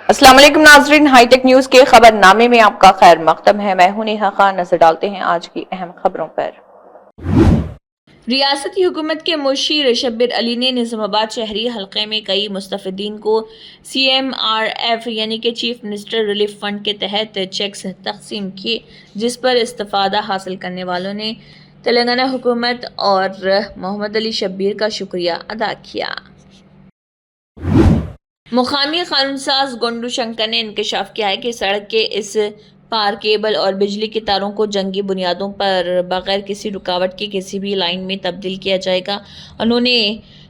अस्सलाम वालेकुम नाज़रीन, हाईटेक न्यूज के खबरनामे में आपका खैर मकदम है। मैं हूं नेहा खान। नजर डालते हैं आज की अहम खबरों पर। रियासती हुकूमत के मुशीर शब्बीर अली ने निज़ामाबाद शहरी हल्के में कई मुस्तफ़ीदीन को CMRF यानी कि चीफ मिनिस्टर रिलीफ फंड के तहत चेक्स तकसीम किए, जिस पर इस्तिफ़ादा हासिल करने वालों ने तेलंगाना हुकूमत और मोहम्मद अली शब्बीर का शुक्रिया अदा किया। मुकामी कानूनसाज गोंडू शंकर ने इंकशाफ किया है कि सड़क के इस पार केबल और बिजली के तारों को जंगी बुनियादों पर बगैर किसी रुकावट के किसी भी लाइन में तब्दील किया जाएगा। उन्होंने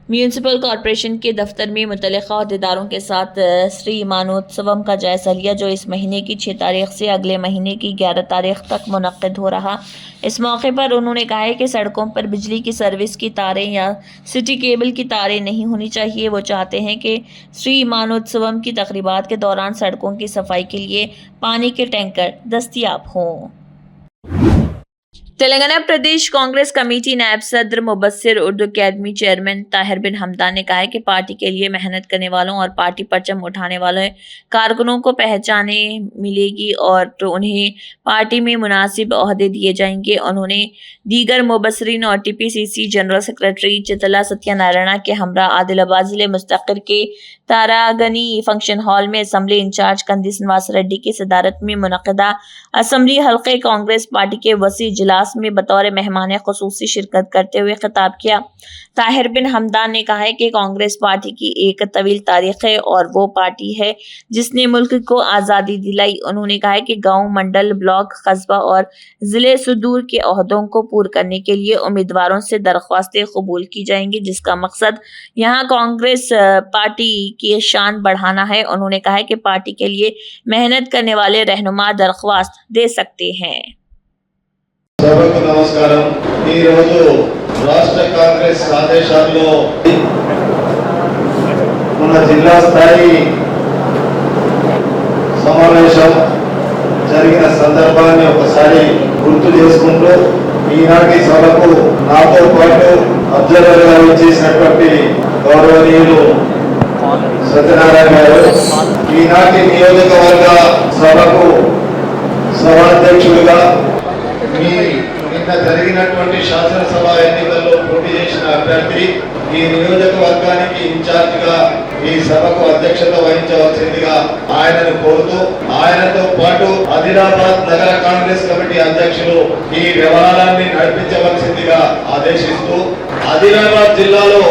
म्यूनसिपल कॉरपोरेशन के दफ्तर में मुतल्लिका अहदेदारों के साथ श्री मानोत्सवम का जायजा लिया, जो इस महीने की 6 तारीख से अगले महीने की 11 तारीख तक मुनक्किद हो रहा। इस मौके पर उन्होंने कहा है कि सड़कों पर बिजली की सर्विस की तारें या सिटी केबल की तारें नहीं होनी चाहिए। वो चाहते हैं कि श्री मानोत्सवम की तकरीबात के दौरान सड़कों की सफाई के लिए पानी के टैंकर दस्तयाब हों। तेलंगाना प्रदेश कांग्रेस कमेटी नायब सदर मुबस्सिर उर्दू अकेडमी चेयरमैन ताहिर बिन हमदान ने कहा है कि पार्टी के लिए मेहनत करने वालों और पार्टी परचम उठाने वाले कारकुनों को पहचाने मिलेगी और तो उन्हें पार्टी में मुनासिब ओहदे दिए जाएंगे। उन्होंने दीगर मुबस्सिरीन और TPCC जनरल सेक्रेटरी चितला सत्यानारायण के हमरा आदिलाबाद जिले मुस्तकिर के तारागनी फंक्शन हॉल में असम्बली इंचार्ज कंदी श्रीनिवास रेड्डी की सदारत में मुनक़दा असम्बली हल्के कांग्रेस पार्टी के वसी इजलास में बतौर मेहमान खुसूसी शिरकत करते हुए खिताब किया। ताहिर बिन हमदान ने कहा है कि कांग्रेस पार्टी की एक तवील तारीख है और वो पार्टी है जिसने मुल्क को आज़ादी दिलाई। उन्होंने कहा है कि गांव, मंडल, ब्लॉक, कस्बा और जिले सुदूर के ओहदों को पूरा करने के लिए उम्मीदवारों से दरख्वास्तें कबूल की जाएंगी, जिसका मकसद यहाँ कांग्रेस पार्टी की शान बढ़ाना है। उन्होंने कहा है कि पार्टी के लिए मेहनत करने वाले रहनुमा दरख्वास्त दे सकते हैं। సభకు నమస్కారం। ఈ రోజు రాష్ట్ర కాంగ్రెస్ ఆదేశాల్లో మన జిల్లా స్థాయి సమావేశం జరిగిన సందర్భాన్ని ఒకసారి గుర్తు చేసుకుంటూ ఈనాటి సభకు నాతో పాటు అబ్జర్వర్ గా చేసినటువంటి గౌరవనీయులు సత్యనారాయణ గారు, ఈనాటి నియోజకవర్గ సభకు సభాధ్యక్షుడిగా నిన్న జరిగినటువంటి శాసనసభ ఎన్నికల్లో పోటీ చేసిన అభ్యర్థి ఈ నియోజకవర్గానికి ఇన్ఛార్జ్ గా ఈ సభకు అధ్యక్షత వహించవలసిందిగా ఆయనను కోరుతూ, ఆయనతో పాటు ఆదిలాబాద్ నగర కాంగ్రెస్ కమిటీ అధ్యక్షులు ఈ వ్యవహారాన్ని నడిపించవలసిందిగా ఆదేశిస్తూ, ఆదిలాబాద్ జిల్లాలో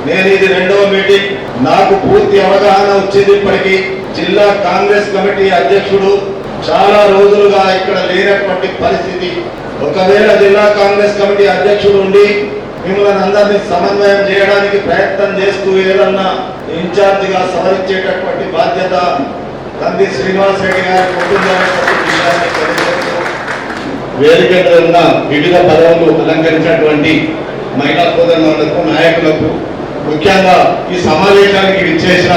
నేను ఇది 2వ మీటింగ్, నాకు పూర్తి అవగాహన వచ్చింది. ఇప్పటికీ జిల్లా కాంగ్రెస్ కమిటీ అధ్యక్షుడు చాలా రోజులుగా ఇక్కడ లేనటువంటి పరిస్థితి. ఒకవేళ జిల్లా కాంగ్రెస్ కమిటీ అధ్యక్షుడు ఉండి మిమ్మల్ని అందరినీ సమన్వయం చేయడానికి ప్రయత్నం చేస్తూ ఏదన్నా ఇన్ఛార్జ్ గా సవరించేటటువంటి బాధ్యత కంది శ్రీనివాస్ రెడ్డి గారికి ఉంటుందనేటువంటి విషయాన్ని తెలియజేస్తూ, వేదిక మీద ఉన్న వివిధ పదవులు అలంకరించినటువంటి మహిళా సోదరులకు, నాయకులకు, ముఖ్యంగా ఈ సమావేశానికి విచ్చేసిన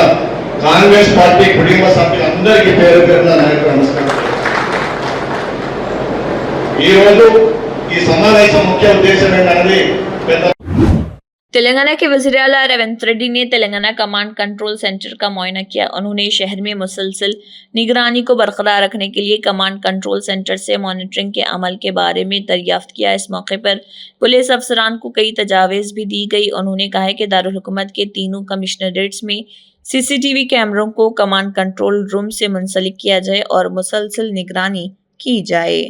కాంగ్రెస్ పార్టీ కుటుంబ సభ్యులందరికీ పేరు పేరున నాయకులు నమస్కారం। ఈ రోజు ఈ సమావేశం ముఖ్య ఉద్దేశం ఏంటంటే तेलंगाना के वज़ीर आला रेवंत रेड्डी ने तेलंगाना कमांड कंट्रोल सेंटर का मुआयना किया। उन्होंने शहर में मुसलसल निगरानी को बरकरार रखने के लिए कमांड कंट्रोल सेंटर से मॉनिटरिंग के अमल के बारे में दरियाफ्त किया। इस मौके पर पुलिस अफसरान को कई तजावीज़ भी दी गई। उन्होंने कहा है कि दारुल हुकूमत के तीनों कमिश्नरेट्स में CCTV कैमरों को कमांड कंट्रोल रूम से मुंसलिक किया जाए और मुसलसल निगरानी की जाए।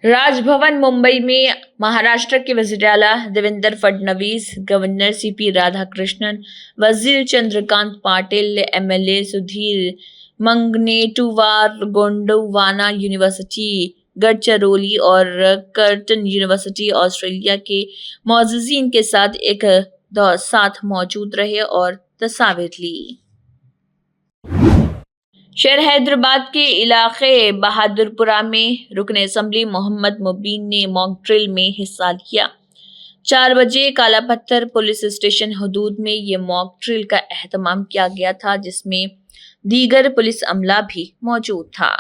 राजभवन मुंबई में महाराष्ट्र के वज़ीर आला देवेंद्र फडणवीस, गवर्नर CP राधाकृष्णन, वजीर चंद्रकांत पाटिल, MLA सुधीर मंगनेटुवार, गोंडवाना यूनिवर्सिटी गडचिरोली और कर्टन यूनिवर्सिटी ऑस्ट्रेलिया के मौजूदीन के साथ मौजूद रहे और तस्वीर ली। शहर हैदराबाद के इलाके बहादुरपुरा में रुकन असम्बली मोहम्मद मुबीन ने मॉक ड्रिल में हिस्सा लिया। 4 बजे काला पत्थर पुलिस स्टेशन हदूद में ये मॉक ड्रिल का एहतमाम किया गया था, जिसमें दीगर पुलिस अमला भी मौजूद था।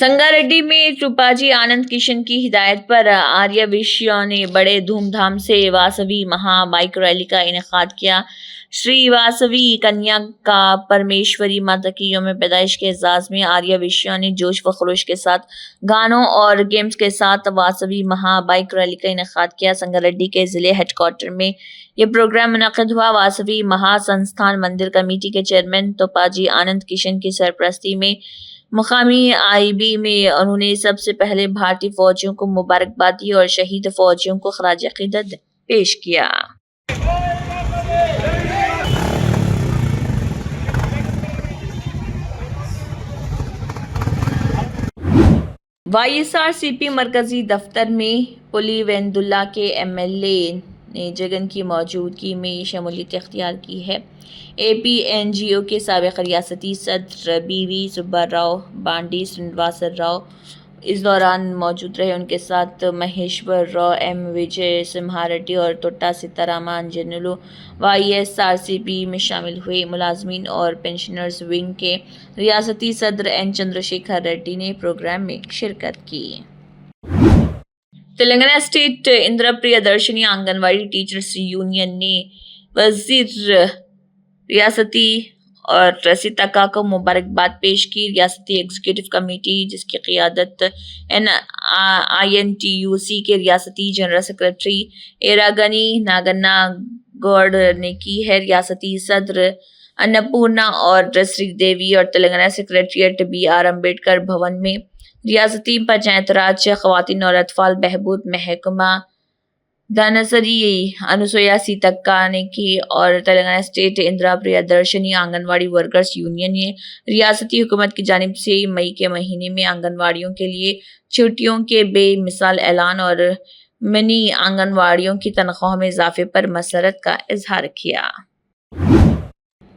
संगारेड्डी में कृपाजी आनंद किशन की हिदायत पर आर्य वैश्यों ने बड़े धूमधाम से वासवी महा बाइक रैली का इनेकाद किया। श्री वासवी कन्या का परमेश्वरी माता की यौम पैदाइश के एजाज में आर्य वैश्यों ने जोश व खरोश के साथ गानों और गेम्स के साथ वासवी महा बाइक रैली का इनेकाद किया। संगारेड्डी के जिले हेडक्वार्टर में ये प्रोग्राम मुनक़िद हुआ। वासवी महा संस्थान मंदिर कमेटी के चेयरमैन तोपाजी आनंद किशन की सरपरस्ती में मुकामी आईबी में उन्होंने सबसे पहले भारतीय फौजियों को मुबारकबाद दी और शहीद फौजियों को खराज अकीदत पेश किया। YSRCP मरकजी दफ्तर में पुलिवेंदुल्ला के MLA ने जगन की मौजूदगी में शमूलियत इख्तियार की है। APNGO के साबिक़ रियासती सदर BV सुब्बाराव बांडी श्रीनिवास राव इस दौरान मौजूद रहे। उनके साथ महेश्वर राव, M विजय सिम्हा रेड्डी और तोट्टा सीतारामा अंजनुलु YSRCP में शामिल हुए। मुलाजमीन और पेंशनर्स विंग के रियासती सदर N चंद्रशेखर रेड्डी ने प्रोग्राम में शिरकत की। Telangana state Indira Priyadarshini anganwadi teachers union ने वजीर रियासती और रसीतका को मुबारकबाद पेश की। रियासती एग्जीक्यूटिव कमेटी जिसकी क़ियादत INTUC के रियासती जनरल सेक्रेटरी एरागनी नागन्ना गौड़ ने की है। रियासती सदर अन्नपूर्णा और श्रीदेवी और तेलंगाना सेक्रेटरीट BR अम्बेडकर भवन में रियासती पंचायत राज ख़वातीन और अतफाल बहबूद महकमा दानसरी अनुसुया सीतक्का ने की और Telangana state Indira Priyadarshini anganwadi workers union ने रियासती हुकूमत की जानिब से मई के महीने में आंगनवाड़ियों के लिए छुट्टियों के बेमिसाल ऐलान और मिनी आंगनवाड़ियों की तनख्वाह में इजाफे पर मसरत का इजहार किया।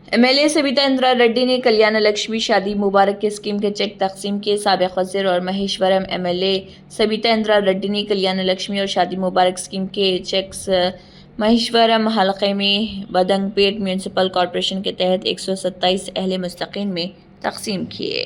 MLA सबिता इंदिरा रेड्डी ने कल्याण लक्ष्मी शादी मुबारक की स्कीम के चेक तकसीम किए। साबिक़ वज़ीर और महेश्वरम MLA सबिता इंदिरा रेड्डी ने कल्याण लक्ष्मी और शादी मुबारक स्कीम के चेक्स महेश्वरम हलक़े में बदंगपेट म्यूनसिपल कॉरपोरेशन के तहत 127 अहले मुस्तक़ीन में तकसीम किए।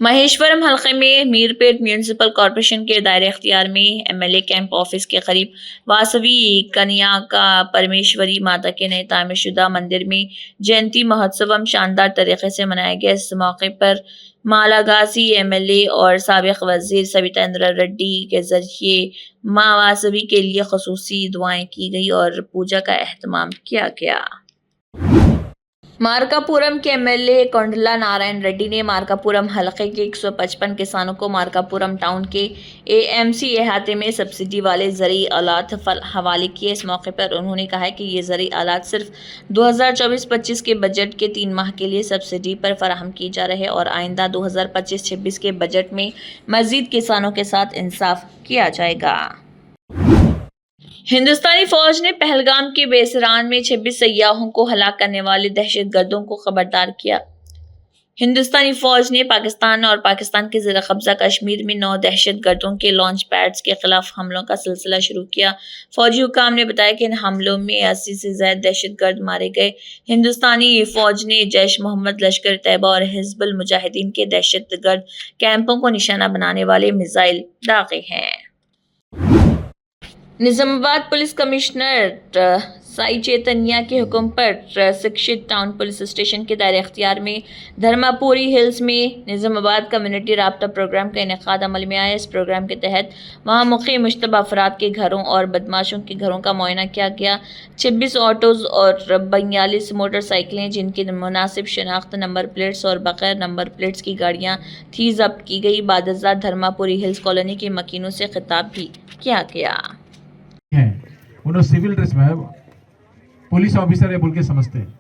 महेश्वरम हलक़े में मीरपेट म्यूनसिपल कॉरपोरेशन के दायरे इख्तियार में MLA कैंप ऑफिस के करीब वासवी कन्या का परमेश्वरी माता के नए तामीरशुदा मंदिर में जयंती महोत्सव शानदार तरीके से मनाया गया। इस मौके पर मालागासी MLA और साबिक़ वज़ीर सबिता इंदिरा रेड्डी के ज़रिए माँ वासवी के लिए ख़ुसूसी दुआएं की गई और पूजा का एहतमाम किया गया। मार्कापुरम के MLA कोंडला नारायण रेड्डी ने मार्कापुरम हलक़े के 155 किसानों को मार्कापुरम टाउन के AMC अहाते में सब्सिडी वाले ज़रई आलात हवाले किए। इस मौके पर उन्होंने कहा कि ये ज़रई आलात सिर्फ 2024-25 के बजट के 3 माह के लिए सब्सिडी पर फराहम की जा रहे हैं और आइंदा 2025-26 के बजट में मज़ीद किसानों के साथ इंसाफ किया जाएगा। हिंदुस्तानी फौज ने पहलगाम के बेसरान में 26 सयाहों को हलाक करने वाले दहशतगर्दों को खबरदार किया। हिंदुस्तानी फौज ने पाकिस्तान और पाकिस्तान के ज़ेर कब्ज़ा कश्मीर में 9 दहशतगर्दों के लॉन्च पैड्स के खिलाफ हमलों का सिलसिला शुरू किया। फौजी हुकाम ने बताया कि इन हमलों में 80 से ज़्यादा दहशतगर्द मारे गए। हिंदुस्तानी फौज ने जैश मोहम्मद, लश्कर तैयबा और हिज़्बुल मुजाहिदीन के दहशतगर्द कैंपों को निशाना बनाने वाले मिसाइल दागे हैं। निज़ामाबाद पुलिस कमिश्नर साई चैतन्या के हुक्म पर शिक्षित टाउन पुलिस स्टेशन के दायरे इख्तियार में धर्मापुरी हिल्स में निज़ामाबाद कम्युनिटी राब्ता प्रोग्राम का इनेकाद अमल में आया। इस प्रोग्राम के तहत वहाँ मुक़ीम मुश्तबा अफराद के घरों और बदमाशों के घरों का मुआयना किया गया। 26 ऑटोज़ और 42 मोटरसाइकिलें जिनकी मुनासिब शनाख्त नंबर प्लेट्स और बग़ैर नंबर प्लेट्स की गाड़ियाँ थी ज़ब्त की गई। बादशाह धर्मापुरी हिल्स कॉलोनी के मकीनों से खिताब भी किया गया। उन्होंने सिविल ड्रेस में पुलिस ऑफिसर है बोल के समझते हैं।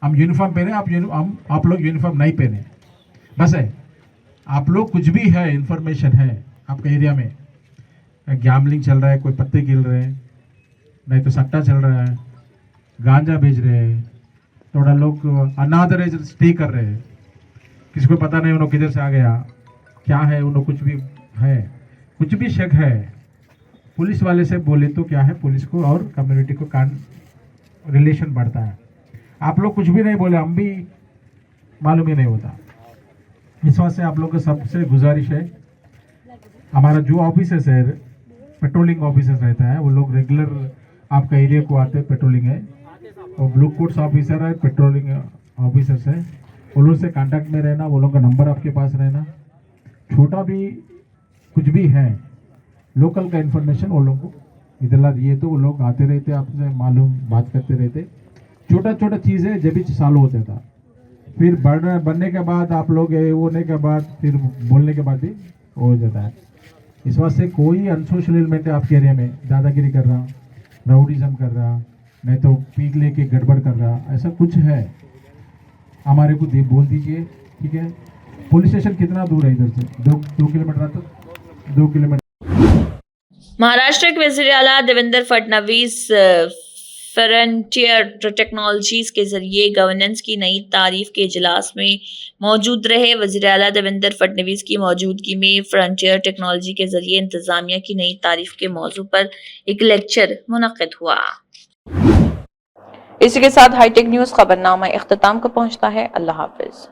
हम यूनिफॉर्म पहने, आप लोग यूनिफॉर्म नहीं पहने। बस है आप लोग कुछ भी है इंफॉर्मेशन है आपके एरिया में, गैम्बलिंग चल रहा है, कोई पत्ते गिल रहे हैं, नहीं तो सट्टा चल रहा है, गांजा बेच रहे हैं, थोड़ा लोग अनादरेज स्टे कर रहे हैं, किसी को पता नहीं उन्होंने किधर से आ गया, क्या है उन्होंने कुछ भी है, कुछ भी शक है, पुलिस वाले से बोले तो क्या है, पुलिस को और कम्युनिटी को रिलेशन बढ़ता है। आप लोग कुछ भी नहीं बोले, हम भी मालूम ही नहीं होता इस वास्ते आप लोग को सबसे गुजारिश है, हमारा जो ऑफिसर्स है, पेट्रोलिंग ऑफिसर्स रहता है, वो लोग रेगुलर आपका एरिया को आते हैं, पेट्रोलिंग है, और ब्लू कोट्स ऑफिसर है, पेट्रोलिंग ऑफिसर्स है, वो लोग से कांटेक्ट में रहना, वो लोग का नंबर आपके पास रहना, छोटा भी कुछ भी है लोकल का इन्फॉर्मेशन वो लोग को इधर दिए तो वो लोग आते रहते, आपसे मालूम बात करते रहते, छोटा छोटा चीज़ है जब भी चालू होता था, फिर बनने के बाद आप लोग ये होने के बाद फिर बोलने के बाद भी हो जाता है। इस वास्ते कोई अनसोशल एलिमेंट है आपके एरिया में दादागिरी कर रहा, राउडिज्म कर रहा, नहीं तो पीक लेके गड़बड़ कर रहा, ऐसा कुछ है हमारे को बोल दीजिए, ठीक है। पुलिस स्टेशन कितना दूर है इधर से? 2 किलोमीटर आता, 2 किलोमीटर। महाराष्ट्र के वज़ीर आला देवेंद्र फडणवीस फ्रंटियर टेक्नोलॉजीज के जरिए गवर्नेंस की नई तारीफ के इजलास में मौजूद रहे। वज़ीर आला देवेंद्र फडणवीस की मौजूदगी में फ्रंटियर टेक्नोलॉजी के जरिए इंतजामिया की नई तारीफ के मौजू पर एक लेक्चर मुनक्किद हुआ। इसी के साथ हाईटेक न्यूज़ खबरनामा इख्तिताम को पहुंचता है। अल्लाह हाफिज।